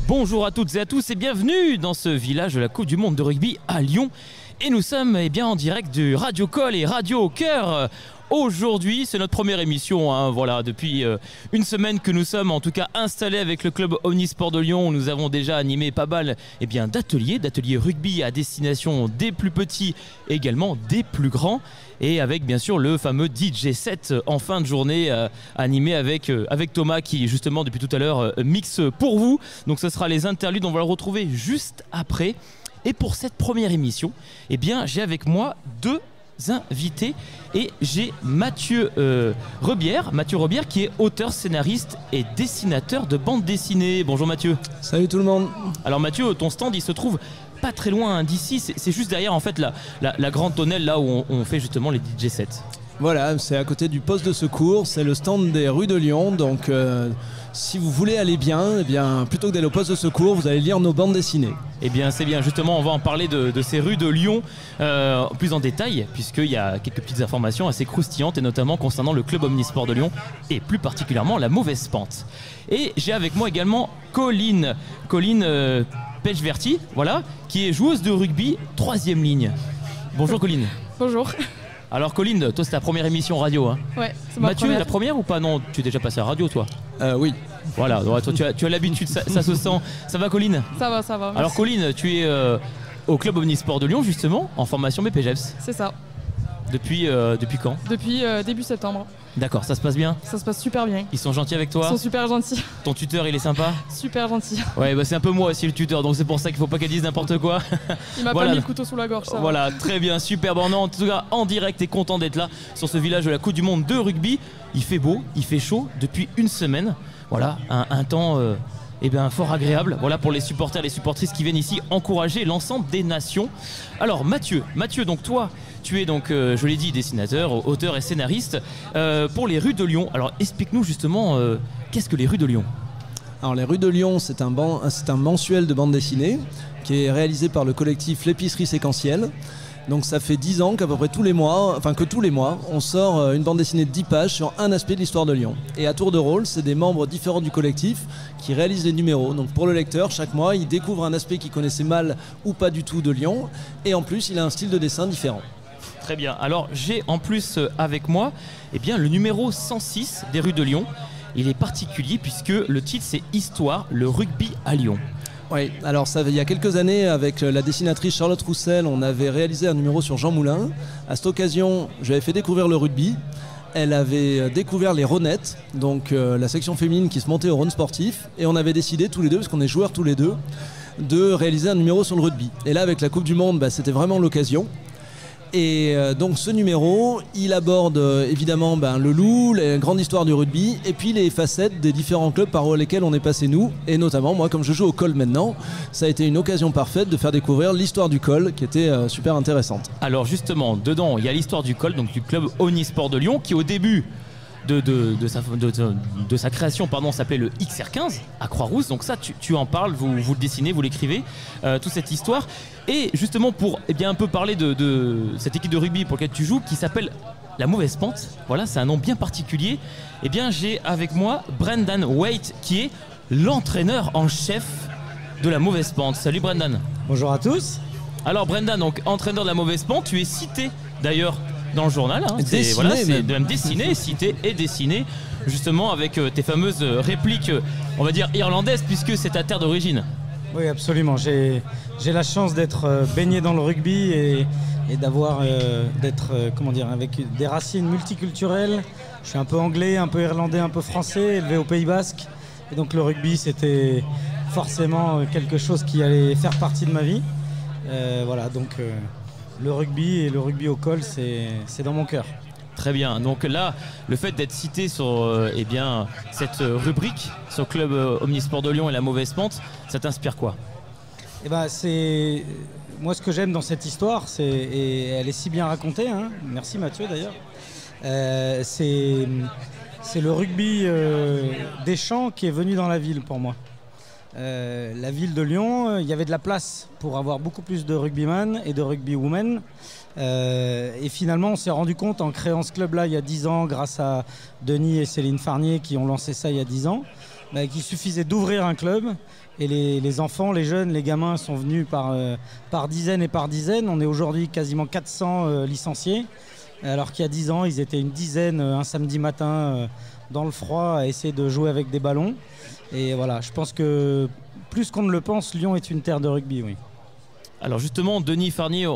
Bonjour à toutes et à tous et bienvenue dans ce village de la Coupe du Monde de rugby à Lyon. Et nous sommes en direct du Radio Col et Radio au Cœur. Aujourd'hui, c'est notre première émission, hein, voilà, depuis une semaine que nous sommes en tout cas installés avec le club Omnisport de Lyon. Nous avons déjà animé pas mal d'ateliers rugby à destination des plus petits et également des plus grands. Et avec bien sûr le fameux DJ set en fin de journée animé avec Thomas qui justement depuis tout à l'heure mixe pour vous. Donc ce sera les interludes, on va le retrouver juste après. Et pour cette première émission, j'ai avec moi deux invités et j'ai Mathieu Rebière qui est auteur, scénariste et dessinateur de bande dessinée. Bonjour Mathieu. Salut tout le monde. Alors Mathieu, ton stand il se trouve pas très loin d'ici, c'est juste derrière en fait la grande tonnelle là où on fait justement les DJ sets. Voilà, c'est à côté du poste de secours, c'est le stand des rues de Lyon, donc si vous voulez aller bien, plutôt que d'aller au poste de secours, vous allez lire nos bandes dessinées. C'est bien, justement on va en parler de ces rues de Lyon plus en détail, puisqu'il y a quelques petites informations assez croustillantes, et notamment concernant le club Omnisport de Lyon, et plus particulièrement la mauvaise pente. Et j'ai avec moi également Colline Pechverti, voilà, qui est joueuse de rugby, 3e ligne. Bonjour Colline. Bonjour. Alors Colline, toi c'est ta première émission radio, hein? Ouais, c'est ma Mathieu, première. la première ou pas? Non, tu es déjà passé à la radio toi? Oui. Voilà, toi tu as l'habitude, ça se sent. Ça va Colline? Ça va. Alors Merci. Colline, tu es au club Omnisport de Lyon justement, en formation BPGEPS. C'est ça. Depuis quand? Depuis début septembre. D'accord, ça se passe bien? Ça se passe super bien. Ils sont gentils avec toi? Ils sont super gentils. Ton tuteur il est sympa? Super gentils. Ouais, c'est un peu moi aussi le tuteur, donc c'est pour ça qu'il faut pas qu'elle dise n'importe quoi. Il m'a Voilà. pas mis le couteau sous la gorge, ça. Voilà, très bien, super. Bon, en tout cas, en direct et content d'être là sur ce village de la Coupe du Monde de rugby. Il fait beau, il fait chaud depuis une semaine. Voilà, un temps fort agréable. Voilà pour les supporters, les supportrices qui viennent ici encourager l'ensemble des nations. Alors Mathieu, donc toi, tu es donc, je l'ai dit, dessinateur, auteur et scénariste pour les rues de Lyon. Alors explique-nous justement, qu'est-ce que les rues de Lyon? Alors les rues de Lyon, c'est un mensuel de bande dessinée qui est réalisé par le collectif L'épicerie séquentielle. Donc ça fait 10 ans qu'à peu près tous les mois, on sort une bande dessinée de 10 pages sur un aspect de l'histoire de Lyon. Et à tour de rôle, c'est des membres différents du collectif qui réalisent les numéros. Donc pour le lecteur, chaque mois, il découvre un aspect qu'il connaissait mal ou pas du tout de Lyon. Et en plus, il a un style de dessin différent. Très bien. Alors j'ai en plus avec moi le numéro 106 des rues de Lyon. Il est particulier puisque le titre c'est Histoire, le rugby à Lyon. Oui, alors il y a quelques années, avec la dessinatrice Charlotte Roussel, on avait réalisé un numéro sur Jean Moulin. À cette occasion, j'avais fait découvrir le rugby. Elle avait découvert les Rhonettes, donc la section féminine qui se montait au Rhône sportif. Et on avait décidé tous les deux, parce qu'on est joueurs tous les deux, de réaliser un numéro sur le rugby. Et là, avec la Coupe du Monde, c'était vraiment l'occasion. Et donc ce numéro, il aborde évidemment le loup, la grande histoire du rugby et puis les facettes des différents clubs par lesquels on est passé nous. Et notamment moi, comme je joue au Col maintenant, ça a été une occasion parfaite de faire découvrir l'histoire du Col qui était super intéressante. Alors justement, dedans il y a l'histoire du Col, donc du club Omnisport de Lyon qui au début de sa création s'appelait le XR15 à Croix-Rousse. Donc ça tu en parles, vous le dessinez, vous l'écrivez, toute cette histoire. Et justement pour un peu parler de cette équipe de rugby pour laquelle tu joues qui s'appelle la Mauvaise Pente, voilà, c'est un nom bien particulier. J'ai avec moi Brendan Waite qui est l'entraîneur en chef de la Mauvaise Pente. Salut Brendan. Bonjour à tous. Alors Brendan, donc entraîneur de la Mauvaise Pente, tu es cité d'ailleurs dans le journal, hein. C'est même dessiné, cité et dessiné, justement avec tes fameuses répliques, on va dire irlandaises, puisque c'est ta terre d'origine. Oui, absolument. J'ai la chance d'être baigné dans le rugby et d'être avec des racines multiculturelles. Je suis un peu anglais, un peu irlandais, un peu français, élevé au Pays Basque. Et donc le rugby, c'était forcément quelque chose qui allait faire partie de ma vie. Le rugby et le rugby au Col, c'est dans mon cœur. Très bien. Donc là, le fait d'être cité sur cette rubrique sur le club Omnisport de Lyon et la Mauvaise Pente, ça t'inspire quoi? Moi, ce que j'aime dans cette histoire, et elle est si bien racontée, hein, merci Mathieu d'ailleurs, c'est le rugby des champs qui est venu dans la ville pour moi. La ville de Lyon, il y avait de la place pour avoir beaucoup plus de rugbyman et de rugbywomen. Et finalement, on s'est rendu compte en créant ce club-là il y a 10 ans, grâce à Denis et Céline Farnier qui ont lancé ça il y a 10 ans, qu'il suffisait d'ouvrir un club et les enfants, les jeunes, les gamins sont venus par dizaines et par dizaines. On est aujourd'hui quasiment 400 licenciés, alors qu'il y a 10 ans, ils étaient une dizaine un samedi matin dans le froid à essayer de jouer avec des ballons. Et voilà, je pense que plus qu'on ne le pense, Lyon est une terre de rugby, oui. Alors justement, Denis Farnier,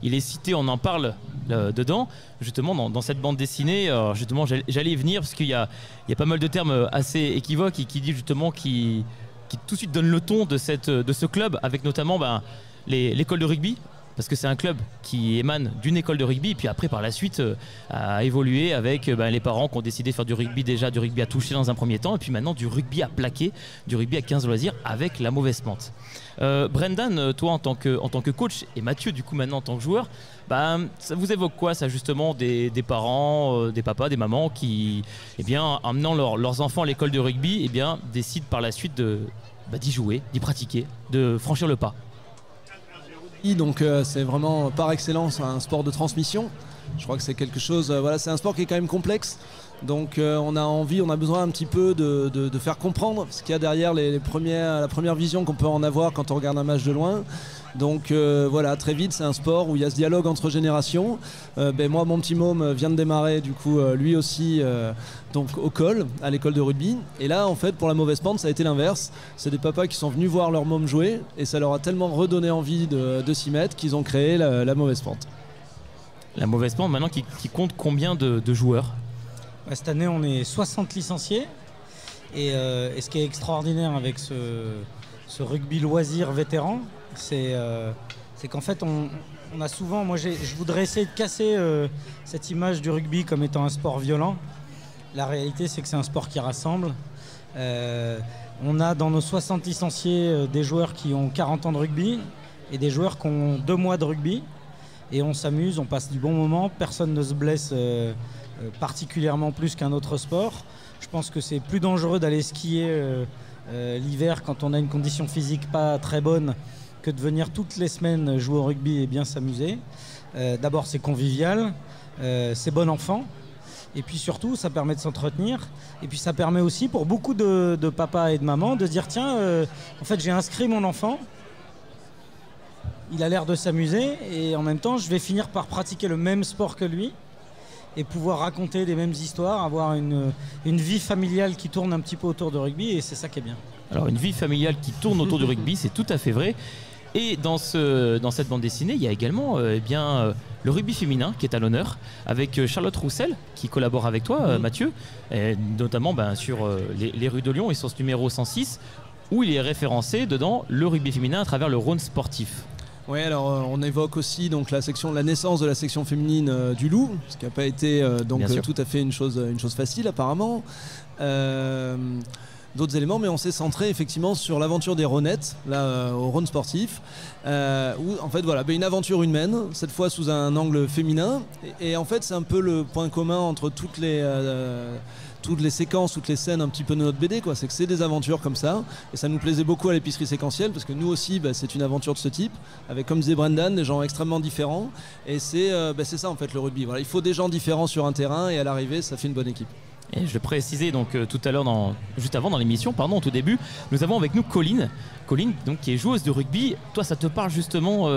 il est cité, on en parle dedans, justement dans cette bande dessinée. Justement, j'allais y venir parce qu'il y a pas mal de termes assez équivoques et qui dit justement qui tout de suite donne le ton de ce club, avec notamment l'école de rugby. Parce que c'est un club qui émane d'une école de rugby, et puis après par la suite a évolué avec les parents qui ont décidé de faire du rugby, déjà du rugby à toucher dans un premier temps, et puis maintenant du rugby à plaquer, du rugby à 15 loisirs avec la mauvaise pente. Brendan, toi en tant que coach, et Mathieu du coup maintenant en tant que joueur, ça vous évoque quoi ça justement des parents, des papas, des mamans qui, amenant leurs enfants à l'école de rugby, décident par la suite d'y jouer, d'y pratiquer, de franchir le pas? Donc c'est vraiment par excellence un sport de transmission. Je crois que c'est quelque chose, c'est un sport qui est quand même complexe. Donc on a besoin un petit peu de faire comprendre ce qu'il y a derrière la première vision qu'on peut en avoir quand on regarde un match de loin. Donc très vite c'est un sport où il y a ce dialogue entre générations. Moi mon petit môme vient de démarrer du coup lui aussi donc au col, à l'école de rugby. Et là en fait pour la mauvaise pente ça a été l'inverse. C'est des papas qui sont venus voir leur môme jouer et ça leur a tellement redonné envie de s'y mettre qu'ils ont créé la mauvaise pente. La mauvaise pente maintenant qui compte combien de joueurs? Cette année on est 60 licenciés et ce qui est extraordinaire avec ce rugby loisir vétéran, c'est qu'en fait on a souvent, je voudrais essayer de casser cette image du rugby comme étant un sport violent. La réalité c'est que c'est un sport qui rassemble. On a dans nos 60 licenciés des joueurs qui ont 40 ans de rugby et des joueurs qui ont 2 mois de rugby, et on s'amuse, on passe du bon moment, personne ne se blesse particulièrement plus qu'un autre sport. Je pense que c'est plus dangereux d'aller skier l'hiver quand on a une condition physique pas très bonne que de venir toutes les semaines jouer au rugby et bien s'amuser. D'abord c'est convivial, c'est bon enfant, et puis surtout ça permet de s'entretenir, et puis ça permet aussi pour beaucoup de papas et de mamans de se dire tiens en fait j'ai inscrit mon enfant, il a l'air de s'amuser et en même temps je vais finir par pratiquer le même sport que lui et pouvoir raconter les mêmes histoires, avoir une vie familiale qui tourne un petit peu autour de rugby, et c'est ça qui est bien. Alors une vie familiale qui tourne autour du rugby, c'est tout à fait vrai. Et dans cette bande dessinée, il y a également le rugby féminin qui est à l'honneur, avec Charlotte Roussel qui collabore avec toi, Mathieu, et notamment sur les rues de Lyon et sur ce numéro 106, où il est référencé dedans le rugby féminin à travers le Rhône sportif. Oui, alors on évoque aussi donc la naissance de la section féminine du Loup, ce qui n'a pas été tout à fait une chose facile apparemment. D'autres éléments, mais on s'est centré effectivement sur l'aventure des Rhônettes, là au Rhône sportif, où en fait une aventure humaine, cette fois sous un angle féminin, et en fait c'est un peu le point commun entre toutes les séquences, toutes les scènes un petit peu de notre BD, quoi. C'est que c'est des aventures comme ça, et ça nous plaisait beaucoup à l'épicerie séquentielle parce que nous aussi c'est une aventure de ce type, avec, comme disait Brendan, des gens extrêmement différents, et c'est ça en fait le rugby. Voilà, il faut des gens différents sur un terrain, et à l'arrivée ça fait une bonne équipe. Et je précisais donc tout à l'heure, juste avant dans l'émission, au tout début, nous avons avec nous Colline, donc, qui est joueuse de rugby. Toi, ça te parle justement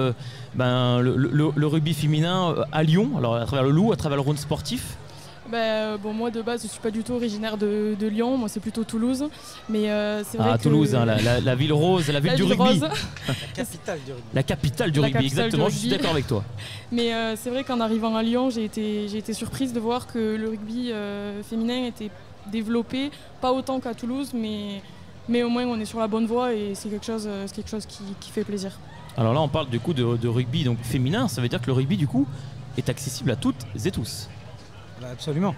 le rugby féminin à Lyon, alors à travers le Loup, à travers le Rhône sportif. Moi de base je suis pas du tout originaire de Lyon, moi c'est plutôt Toulouse, mais c'est vrai que... Toulouse, la ville rose, la ville du rugby. Rose. La capitale du rugby, exactement, je suis d'accord avec toi. Mais c'est vrai qu'en arrivant à Lyon, j'ai été surprise de voir que le rugby féminin était développé, pas autant qu'à Toulouse, mais au moins on est sur la bonne voie, et c'est quelque chose qui fait plaisir. Alors là on parle du coup de rugby donc féminin, ça veut dire que le rugby du coup est accessible à toutes et tous. Absolument.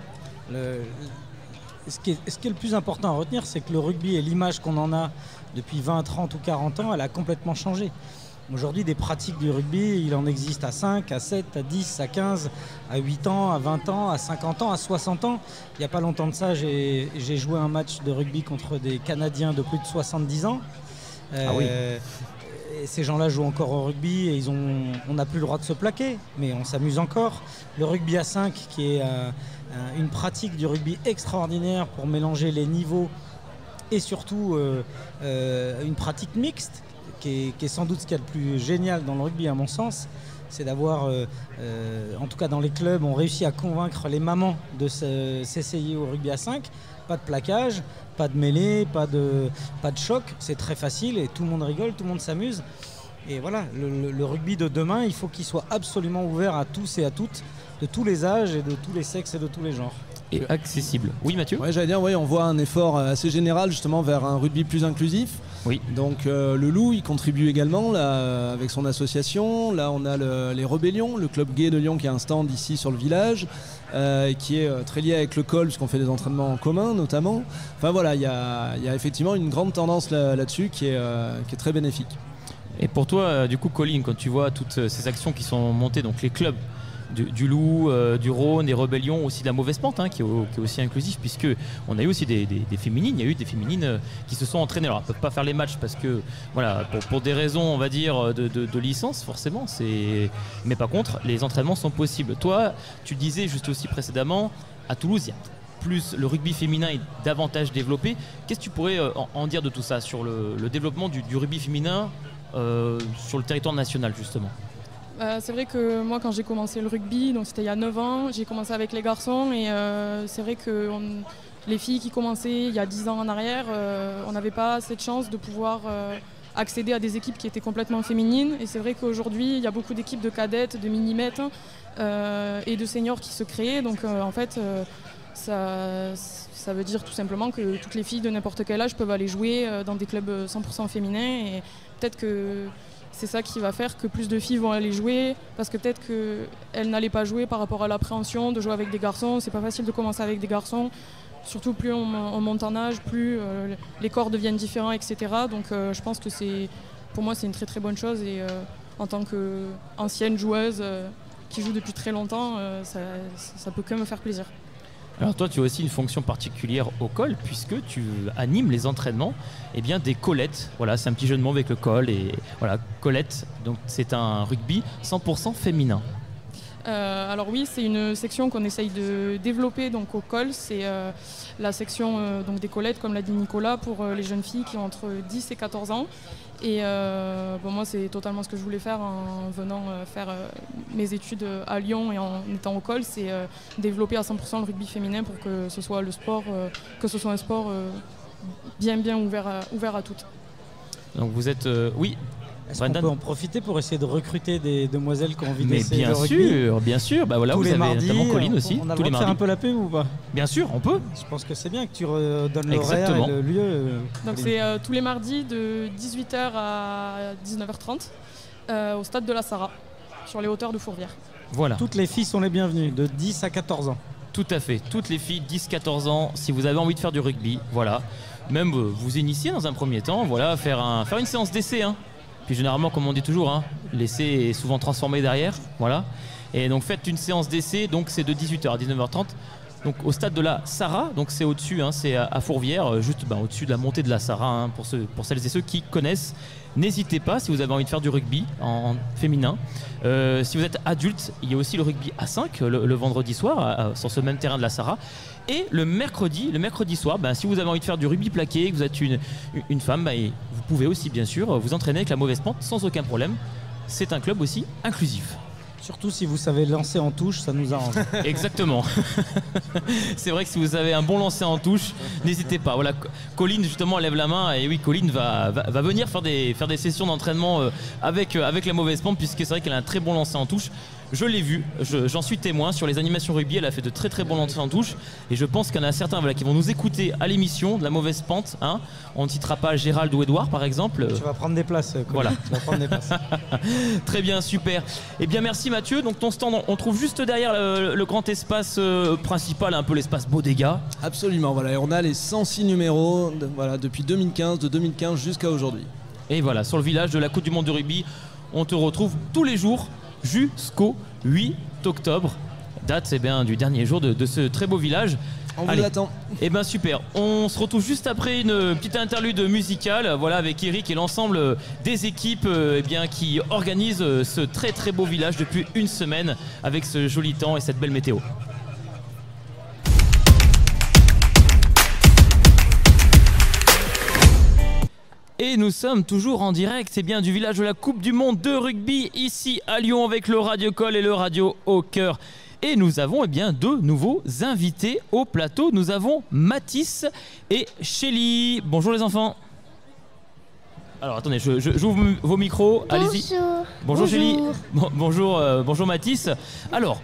Ce qui est le plus important à retenir, c'est que le rugby et l'image qu'on en a depuis 20, 30 ou 40 ans, elle a complètement changé. Aujourd'hui, des pratiques du rugby, il en existe à 5, à 7, à 10, à 15, à 8 ans, à 20 ans, à 50 ans, à 60 ans. Il n'y a pas longtemps de ça, j'ai joué un match de rugby contre des Canadiens de plus de 70 ans. Oui. Et ces gens-là jouent encore au rugby et on n'a plus le droit de se plaquer, mais on s'amuse encore. Le rugby à 5, qui est une pratique du rugby extraordinaire pour mélanger les niveaux et surtout une pratique mixte qui est sans doute ce qu'il y a de plus génial dans le rugby à mon sens. C'est d'avoir, en tout cas dans les clubs, on réussit à convaincre les mamans de s'essayer au rugby à 5. Pas de plaquage, pas de mêlée, pas de choc. C'est très facile et tout le monde rigole, tout le monde s'amuse. Et voilà, le rugby de demain, il faut qu'il soit absolument ouvert à tous et à toutes, de tous les âges et de tous les sexes et de tous les genres. Et accessible. Oui, Mathieu ? Ouais, j'allais dire, oui, on voit un effort assez général justement vers un rugby plus inclusif. Oui. Donc le Loup, il contribue également là, avec son association. Là, on a les Rébellions, le club gay de Lyon qui a un stand ici sur le village, qui est très lié avec le col, puisqu'on fait des entraînements en commun notamment. Enfin voilà, il y a effectivement une grande tendance là-dessus qui est très bénéfique. Et pour toi, du coup, Colin, quand tu vois toutes ces actions qui sont montées, donc les clubs du Loup, du Rhône, des Rébellions, aussi de la Mauvaise Pente, qui est aussi inclusif, puisque on a eu aussi des féminines. Il y a eu des féminines qui se sont entraînées. Alors, elles ne peuvent pas faire les matchs parce que, voilà, pour des raisons, on va dire, de licence, forcément. Mais par contre, les entraînements sont possibles. Toi, tu disais juste aussi précédemment, à Toulouse, il y a plus le rugby féminin est davantage développé. Qu'est-ce que tu pourrais en dire de tout ça, sur le développement du rugby féminin sur le territoire national, justement? C'est vrai que moi, quand j'ai commencé le rugby, donc c'était il y a 9 ans, j'ai commencé avec les garçons et c'est vrai que les filles qui commençaient il y a 10 ans en arrière, on n'avait pas cette chance de pouvoir accéder à des équipes qui étaient complètement féminines. Et c'est vrai qu'aujourd'hui, il y a beaucoup d'équipes de cadettes, de mini-mètres et de seniors qui se créent. Donc en fait, ça veut dire tout simplement que toutes les filles de n'importe quel âge peuvent aller jouer dans des clubs 100% féminins. Et peut-être que c'est ça qui va faire que plus de filles vont aller jouer, parce que peut-être qu'elles n'allaient pas jouer par rapport à l'appréhension de jouer avec des garçons. C'est pas facile de commencer avec des garçons, surtout plus on monte en âge, plus les corps deviennent différents, etc. Donc je pense que pour moi c'est une très très bonne chose, et en tant qu'ancienne joueuse qui joue depuis très longtemps, ça peut que me faire plaisir. Alors toi, tu as aussi une fonction particulière au col, puisque tu animes les entraînements des colettes. Voilà, c'est un petit jeu de mots avec le col, et voilà, colette. Donc c'est un rugby 100% féminin. Alors oui, c'est une section qu'on essaye de développer donc au col. C'est la section donc des colettes, comme l'a dit Nicolas, pour les jeunes filles qui ont entre 10 et 14 ans. Et moi, c'est totalement ce que je voulais faire en venant faire mes études à Lyon et en étant au col, c'est développer à 100% le rugby féminin pour que ce soit que ce soit un sport bien ouvert à toutes. Donc vous êtes... oui. Est-ce qu'on peut en profiter pour essayer de recruter des demoiselles qui ont envie d'essayer le rugby ? Bien sûr. Bah voilà, tous vous les avez mardis, notamment Colline aussi. On a le droit de faire un peu la pub ou pas ? Bien sûr, on peut. Je pense que c'est bien que tu redonnes l'horaire et le lieu. Donc c'est tous les mardis de 18h à 19h30 au stade de la Sarah, sur les hauteurs de Fourvière. Voilà. Toutes les filles sont les bienvenues, de 10 à 14 ans. Tout à fait. Toutes les filles, 10-14 ans, si vous avez envie de faire du rugby, voilà. Même vous initier dans un premier temps, voilà, faire une séance d'essai, Puis généralement, comme on dit toujours, l'essai est souvent transformé derrière, voilà. Et donc faites une séance d'essai, donc c'est de 18h à 19h30, donc au stade de la Sarah, donc c'est au-dessus, c'est à Fourvière, juste au-dessus de la montée de la Sarah, pour celles et ceux qui connaissent. N'hésitez pas si vous avez envie de faire du rugby en féminin. Si vous êtes adulte, il y a aussi le rugby à 5 le vendredi soir sur ce même terrain de la Sarah. Et le mercredi soir, si vous avez envie de faire du rugby plaqué, que vous êtes une femme, vous pouvez aussi bien sûr vous entraîner avec la Mauvaise Pente sans aucun problème. C'est un club aussi inclusif. Surtout si vous savez lancer en touche, ça nous arrange. Exactement. C'est vrai que si vous avez un bon lancer en touche, n'hésitez pas. Voilà, Colline justement lève la main, et oui, Colline va venir faire des sessions d'entraînement avec la Mauvaise Pente, puisque c'est vrai qu'elle a un très bon lancer en touche. Je l'ai vu, j'en suis témoin sur les animations rugby, elle a fait de très très bons lancers en touche, et je pense qu'il y en a certains qui vont nous écouter à l'émission de la Mauvaise Pente. On ne citera pas Gérald ou Edouard par exemple. Tu vas prendre des places. Voilà. Tu vas prendre des places. Très bien, super. Eh bien merci Mathieu. Donc ton stand, on trouve juste derrière le grand espace principal, un peu l'espace Bodega. Absolument, voilà. Et on a les 106 numéros depuis 2015, de 2015 jusqu'à aujourd'hui. Et voilà, sur le village de la Coupe du Monde de rugby, on te retrouve tous les jours jusqu'au 8 octobre, date du dernier jour de ce très beau village. On vous attend. Eh bien super, on se retrouve juste après une petite interlude musicale, avec Eric et l'ensemble des équipes qui organisent ce très très beau village depuis une semaine, avec ce joli temps et cette belle météo. Et nous sommes toujours en direct, c'est bien du village de la Coupe du Monde de rugby ici à Lyon avec le Radio Call et le Radio au cœur. Et nous avons deux nouveaux invités au plateau. Nous avons Mathis et Chélie. Bonjour les enfants. Alors attendez, j'ouvre vos micros, allez-y. Bonjour Chélie. Bonjour Mathis. Alors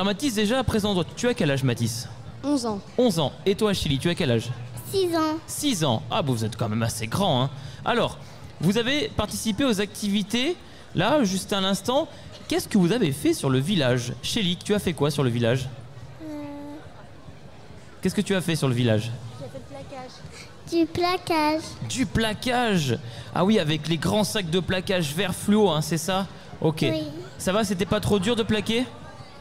Mathis déjà, présente-toi. Tu as quel âge Mathis? 11 ans. 11 ans. Et toi Chélie, tu as quel âge? 6 ans. 6 ans. Ah, vous êtes quand même assez grand, hein. Alors, vous avez participé aux activités, là, juste à l'instant. Qu'est-ce que vous avez fait sur le village? Chélie, tu as fait quoi sur le village? Qu'est-ce que tu as fait sur le village? J'ai fait le plaquage. Du plaquage. Du plaquage. Ah oui, avec les grands sacs de plaquage vert fluo, hein, c'est ça? Ok. Oui. Ça va, c'était pas trop dur de plaquer?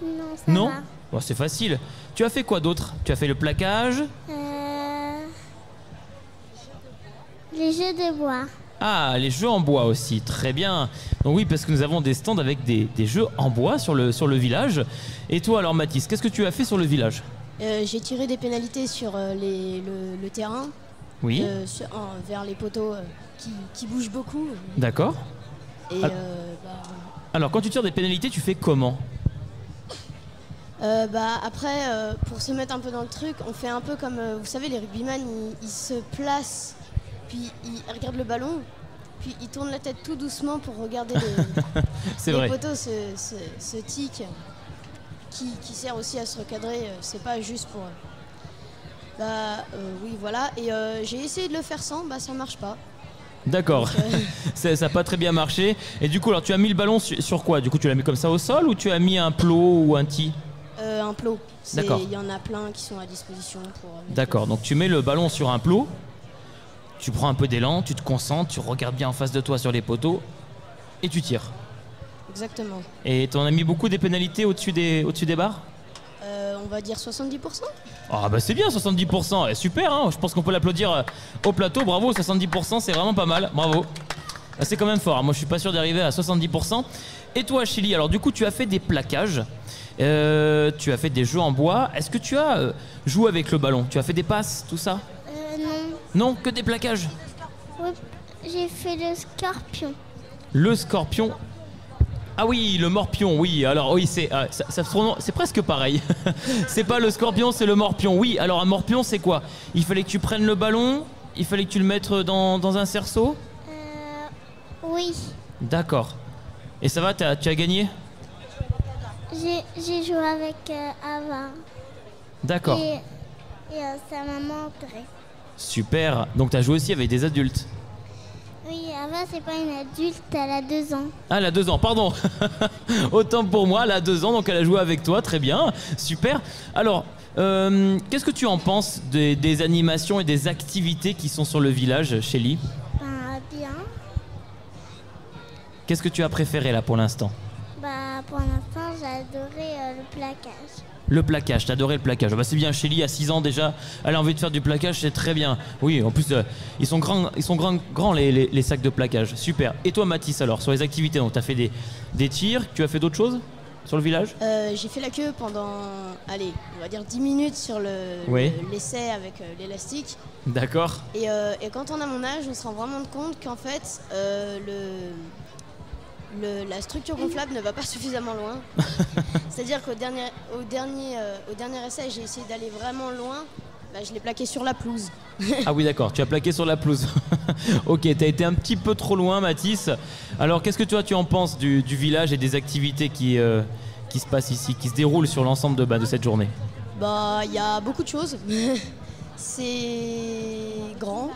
Non, ça Non? va. Bon, c'est facile. Tu as fait quoi d'autre? Tu as fait le plaquage? Les jeux de bois. Ah, les jeux en bois aussi, très bien. Donc oui, parce que nous avons des stands avec des jeux en bois sur le village. Et toi alors Mathis, qu'est-ce que tu as fait sur le village? J'ai tiré des pénalités sur le terrain, Oui. vers les poteaux qui bougent beaucoup. D'accord. Et Alors quand tu tires des pénalités, tu fais comment? après, pour se mettre un peu dans le truc, on fait un peu comme, vous savez, les rugbyman, ils se placent, puis ils regardent le ballon, puis ils tournent la tête tout doucement pour regarder C'est les vrai. poteaux, ce tic qui sert aussi à se recadrer, c'est pas juste pour... oui, voilà, et j'ai essayé de le faire sans, ça marche pas. D'accord. Ça n'a pas très bien marché. Et du coup, alors tu as mis le ballon sur quoi? Du coup, tu l'as mis comme ça au sol ou tu as mis un plot ou un tee? Un plot. D'accord. Il y en a plein qui sont à disposition pour... D'accord, donc tu mets le ballon sur un plot, tu prends un peu d'élan, tu te concentres, tu regardes bien en face de toi sur les poteaux et tu tires. Exactement. Et t'en as mis beaucoup des pénalités au-dessus des barres? On va dire 70%. Ah bah c'est bien 70%, super hein. Je pense qu'on peut l'applaudir au plateau, bravo 70%, c'est vraiment pas mal, bravo. C'est quand même fort, moi je suis pas sûr d'arriver à 70%. Et toi Chélie, alors du coup tu as fait des plaquages, tu as fait des jeux en bois, est-ce que tu as joué avec le ballon? Tu as fait des passes, tout ça? Non. Non, que des plaquages? Oui, j'ai fait le scorpion. Le scorpion. Ah oui, le morpion, oui. Alors oui, c'est presque pareil. C'est pas le scorpion, c'est le morpion. Oui, alors un morpion, c'est quoi? Il fallait que tu prennes le ballon, il fallait que tu le mettes dans un cerceau? Oui. D'accord. Et ça va, tu as gagné? J'ai joué avec Ava. D'accord. Et sa maman après. Super. Donc tu as joué aussi avec des adultes? Oui, Ava, c'est pas une adulte, elle a 2 ans. Ah, elle a 2 ans, pardon. Autant pour moi, elle a 2 ans, donc elle a joué avec toi, très bien, super. Alors, qu'est-ce que tu en penses des animations et des activités qui sont sur le village, Chélie? Bien. Qu'est-ce que tu as préféré là pour l'instant? Pour l'instant, j'ai adoré le plaquage. Le plaquage, t'as adoré le plaquage. C'est bien, Chélie à 6 ans déjà, elle a envie de faire du plaquage, c'est très bien. Oui, en plus, ils sont grands les sacs de plaquage, super. Et toi Mathis alors, sur les activités, donc t'as fait des tirs, tu as fait d'autres choses sur le village? J'ai fait la queue pendant, allez, on va dire 10 minutes sur l'essai avec l'élastique. D'accord. Et quand on a mon âge, on se rend vraiment compte qu'en fait, la structure gonflable ne va pas suffisamment loin. C'est-à-dire qu'au dernier essai, j'ai essayé d'aller vraiment loin. Je l'ai plaqué sur la pelouse. Ah oui d'accord, tu as plaqué sur la pelouse. Ok, tu as été un petit peu trop loin Mathis. Alors qu'est-ce que tu en penses du village et des activités qui se passent ici, qui se déroulent sur l'ensemble de cette journée? Il y a beaucoup de choses. C'est grand.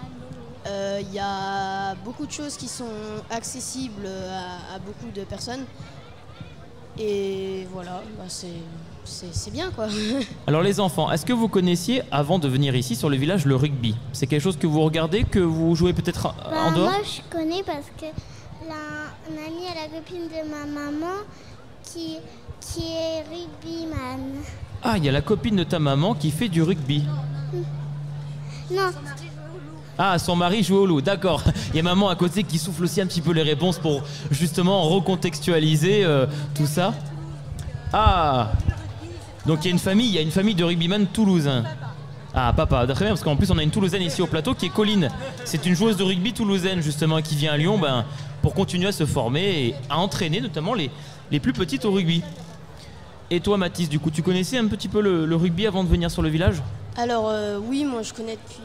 Il y a beaucoup de choses qui sont accessibles à beaucoup de personnes. Et voilà, c'est bien quoi. Alors les enfants, est-ce que vous connaissiez avant de venir ici sur le village le rugby? C'est quelque chose que vous regardez, que vous jouez peut-être en dehors? Moi je connais parce que une amie à la copine de ma maman qui est rugbyman. Ah, il y a la copine de ta maman qui fait du rugby. Non. Ah, son mari joue au loup, d'accord. Il y a maman à côté qui souffle aussi un petit peu les réponses pour justement recontextualiser tout ça. Ah, donc il y a une famille de rugbyman toulousains. Ah papa, très bien, parce qu'en plus on a une Toulousaine ici au plateau qui est Colline. C'est une joueuse de rugby toulousaine justement qui vient à Lyon pour continuer à se former et à entraîner notamment les plus petites au rugby. Et toi Mathis, du coup tu connaissais un petit peu le rugby avant de venir sur le village? Alors oui, moi je connais depuis...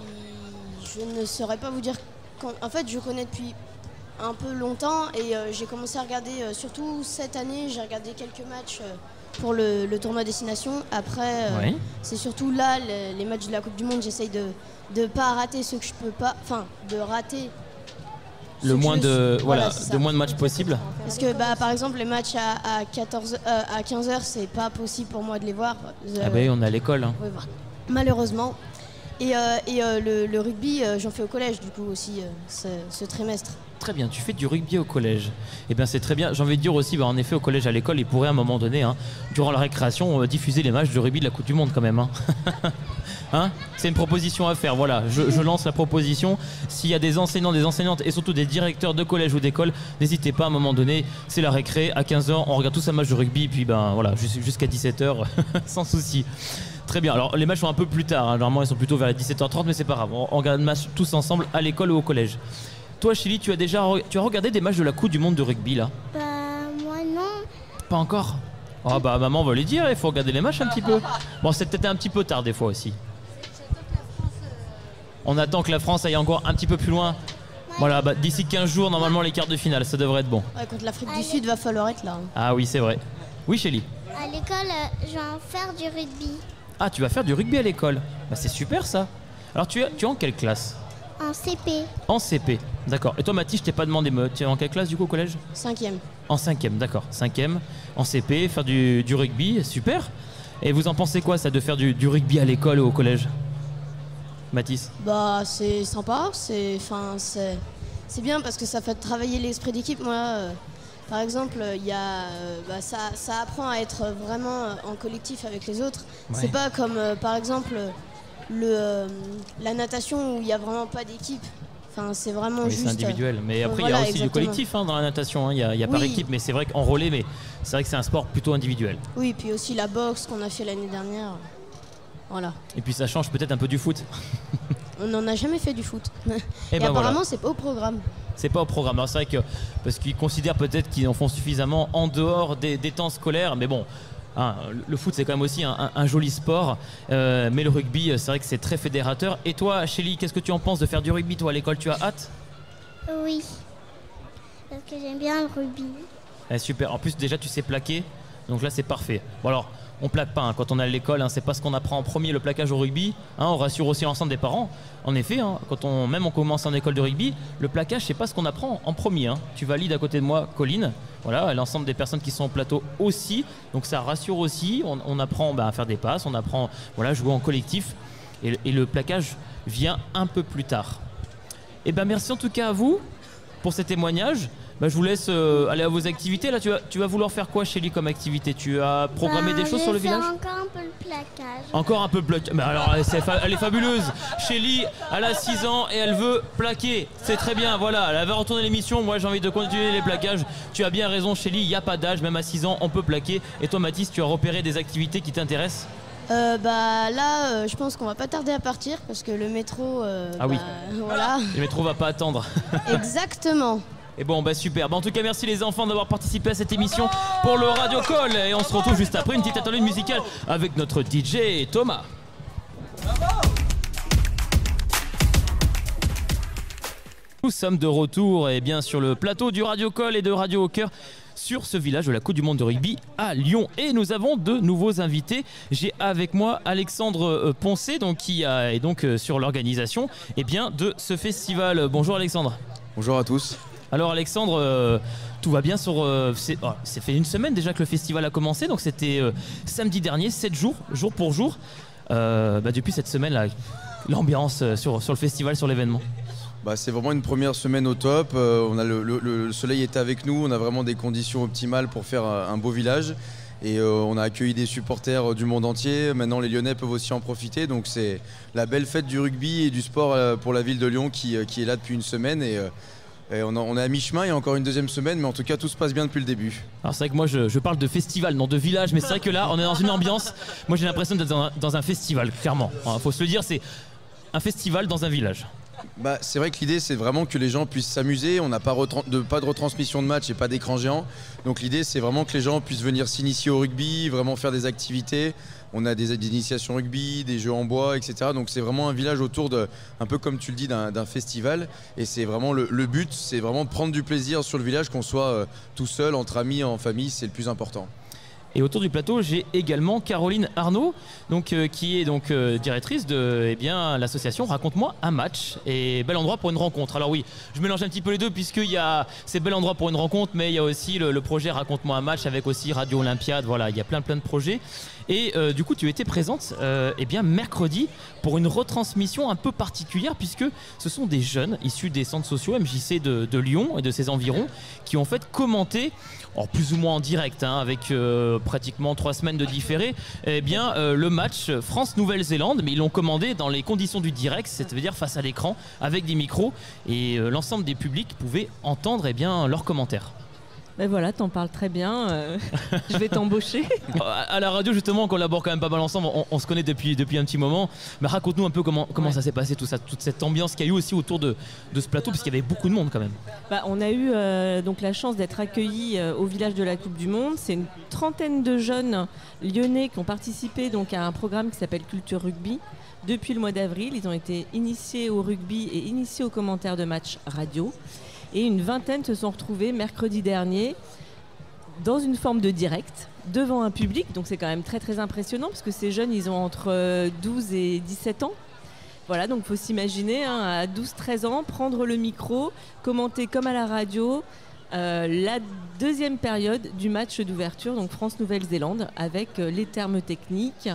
Je ne saurais pas vous dire quand... En fait, je connais depuis un peu longtemps et j'ai commencé à regarder, surtout cette année, j'ai regardé quelques matchs pour le tournoi destination. Après, c'est surtout là, les matchs de la Coupe du Monde, j'essaye de ne pas rater ceux que je peux pas... Enfin, de rater... Le moins de matchs possible. Parce que par exemple les matchs à 15h c'est pas possible pour moi de les voir. Ah bah on est à l'école. Hein. Ouais, malheureusement. Et le rugby j'en fais au collège du coup aussi ce trimestre. Très bien, tu fais du rugby au collège. Eh bien c'est très bien. J'ai envie de dire aussi, en effet au collège, à l'école, ils pourraient à un moment donné, durant la récréation, diffuser les matchs de rugby de la Coupe du Monde quand même. Hein, c'est une proposition à faire, voilà, je lance la proposition. S'il y a des enseignants, des enseignantes et surtout des directeurs de collège ou d'école, n'hésitez pas à un moment donné, c'est la récré, à 15h, on regarde tous un match de rugby, puis voilà, jusqu'à 17h, sans souci. Très bien, alors les matchs sont un peu plus tard, normalement ils sont plutôt vers les 17h30, mais c'est pas grave, on regarde le match tous ensemble à l'école ou au collège. Toi Chili, tu as regardé des matchs de la Coupe du Monde de rugby là? Moi non. Pas encore? Ah maman va lui dire, il faut regarder les matchs un petit peu. Bon, c'est peut-être un petit peu tard des fois aussi. On attend que la France aille encore un petit peu plus loin. Voilà, d'ici 15 jours, normalement, les quarts de finale, ça devrait être bon. Ouais, contre l'Afrique du Sud, va falloir être là. Ah oui, c'est vrai. Oui, Chélie. À l'école, je vais en faire du rugby. Ah, tu vas faire du rugby à l'école. C'est super ça. Alors, tu es en quelle classe? En CP. En CP, d'accord. Et toi, Mathis, je t'ai pas demandé, tu es en quelle classe du coup au collège? 5e. En 5e, d'accord. 5e, en CP, faire du rugby, super. Et vous en pensez quoi ça, de faire du rugby à l'école ou au collège? Mathis? C'est sympa, c'est bien parce que ça fait travailler l'esprit d'équipe. Moi, par exemple, ça apprend à être vraiment en collectif avec les autres. Ouais. C'est pas comme, par exemple, la natation où il n'y a vraiment pas d'équipe. Enfin, c'est vraiment juste... C'est individuel, mais après il y a aussi du collectif dans la natation, il y a par équipe, mais c'est vrai qu'en relais, mais c'est vrai que c'est un sport plutôt individuel. Oui, puis aussi la boxe qu'on a fait l'année dernière. Voilà. Et puis ça change peut-être un peu du foot. On n'en a jamais fait du foot. Et apparemment, c'est pas au programme. C'est pas au programme. Alors c'est vrai que parce qu'ils considèrent peut-être qu'ils en font suffisamment en dehors des temps scolaires, mais bon, le foot c'est quand même aussi un joli sport, mais le rugby c'est vrai que c'est très fédérateur. Et toi, Chélie, qu'est-ce que tu en penses de faire du rugby? Toi à l'école, tu as hâte? Oui, parce que j'aime bien le rugby. Super. En plus déjà tu sais plaquer, donc là c'est parfait. Bon alors. On plaque pas quand on est à l'école, c'est pas ce qu'on apprend en premier, le plaquage au rugby. On rassure aussi l'ensemble des parents. En effet, quand on commence en école de rugby, le plaquage c'est pas ce qu'on apprend en premier. Tu valides à côté de moi, Colline. Voilà, l'ensemble des personnes qui sont au plateau aussi. Donc ça rassure aussi. On apprend à faire des passes, on apprend jouer en collectif. Et le plaquage vient un peu plus tard. Et merci en tout cas à vous pour ces témoignages. Je vous laisse aller à vos activités. Là, tu vas vouloir faire quoi, Chélie, comme activité? Tu as programmé des choses sur le village? Encore un peu le plaquage. Encore un peu le plaquage. Mais alors, elle est fabuleuse. Chélie, elle a 6 ans et elle veut plaquer. C'est très bien, voilà. Elle va retourner l'émission. Moi, j'ai envie de continuer les plaquages. Tu as bien raison, Chélie. Il n'y a pas d'âge. Même à 6 ans, on peut plaquer. Et toi, Mathis, tu as repéré des activités qui t'intéressent? Là, je pense qu'on va pas tarder à partir parce que le métro... oui. Voilà. Le métro va pas attendre. Exactement. Et bon, super. En tout cas, merci les enfants d'avoir participé à cette émission pour le Radio Call. Et on se retrouve juste après une petite interlude musicale avec notre DJ Thomas. Nous sommes de retour et bien sur le plateau du Radio Call et de Radio au Cœur sur ce village de la Coupe du Monde de rugby à Lyon. Et nous avons de nouveaux invités. J'ai avec moi Alexandre Poncé, qui est donc sur l'organisation de ce festival. Bonjour Alexandre. Bonjour à tous. Alors Alexandre, tout va bien sur... c'est fait une semaine déjà que le festival a commencé, donc c'était samedi dernier, 7 jours, jour pour jour. Depuis cette semaine, l'ambiance sur le festival, sur l'événement. C'est vraiment une première semaine au top. On a le soleil était avec nous, on a vraiment des conditions optimales pour faire un beau village. Et on a accueilli des supporters du monde entier. Maintenant, les Lyonnais peuvent aussi en profiter. Donc c'est la belle fête du rugby et du sport pour la ville de Lyon qui est là depuis une semaine. Et Et on est à mi-chemin, il y a encore une deuxième semaine, mais en tout cas tout se passe bien depuis le début. Alors c'est vrai que moi je parle de festival, non de village, mais c'est vrai que là on est dans une ambiance, moi j'ai l'impression d'être dans un festival, clairement. Faut se le dire, c'est un festival dans un village. Bah, c'est vrai que l'idée c'est vraiment que les gens puissent s'amuser, on n'a pas de retransmission de match et pas d'écran géant. Donc l'idée c'est vraiment que les gens puissent venir s'initier au rugby, vraiment faire des activités. On a des initiations rugby, des jeux en bois, etc. Donc c'est vraiment un village autour de, un peu comme tu le dis, d'un festival. Et c'est vraiment le but, c'est vraiment de prendre du plaisir sur le village, qu'on soit tout seul, entre amis, en famille, c'est le plus important. Et autour du plateau, j'ai également Caroline Arnaud, donc, qui est donc, directrice de l'association Raconte-moi un match et Bel endroit pour une rencontre. Alors oui, je mélange un petit peu les deux puisqu'il y a c'est Bel endroit pour une rencontre, mais il y a aussi le projet Raconte-moi un match avec aussi Radio Olympiade. Voilà, il y a plein de projets. Et du coup, tu étais présente mercredi pour une retransmission un peu particulière puisque ce sont des jeunes issus des centres sociaux MJC de Lyon et de ses environs qui ont fait commenter, plus ou moins en direct, avec pratiquement 3 semaines de différé, le match France-Nouvelle-Zélande, mais ils l'ont commandé dans les conditions du direct, c'est-à-dire face à l'écran avec des micros et l'ensemble des publics pouvaient entendre leurs commentaires. Ben voilà, t'en parles très bien, je vais t'embaucher. À la radio justement, on collabore quand même pas mal ensemble, on se connaît depuis un petit moment. Mais raconte-nous un peu comment ça s'est passé tout ça, toute cette ambiance qu'il y a eu aussi autour de ce plateau, parce qu'il y avait beaucoup de monde quand même. On a eu donc la chance d'être accueillis au village de la Coupe du Monde. C'est une trentaine de jeunes lyonnais qui ont participé donc, à un programme qui s'appelle Culture Rugby. Depuis le mois d'avril, ils ont été initiés au rugby et initiés aux commentaires de matchs radio. Et une vingtaine se sont retrouvés mercredi dernier dans une forme de direct devant un public. Donc c'est quand même très très impressionnant parce que ces jeunes, ils ont entre 12 et 17 ans. Voilà, donc il faut s'imaginer à 12-13 ans, prendre le micro, commenter comme à la radio la deuxième période du match d'ouverture, donc France-Nouvelle-Zélande, avec les termes techniques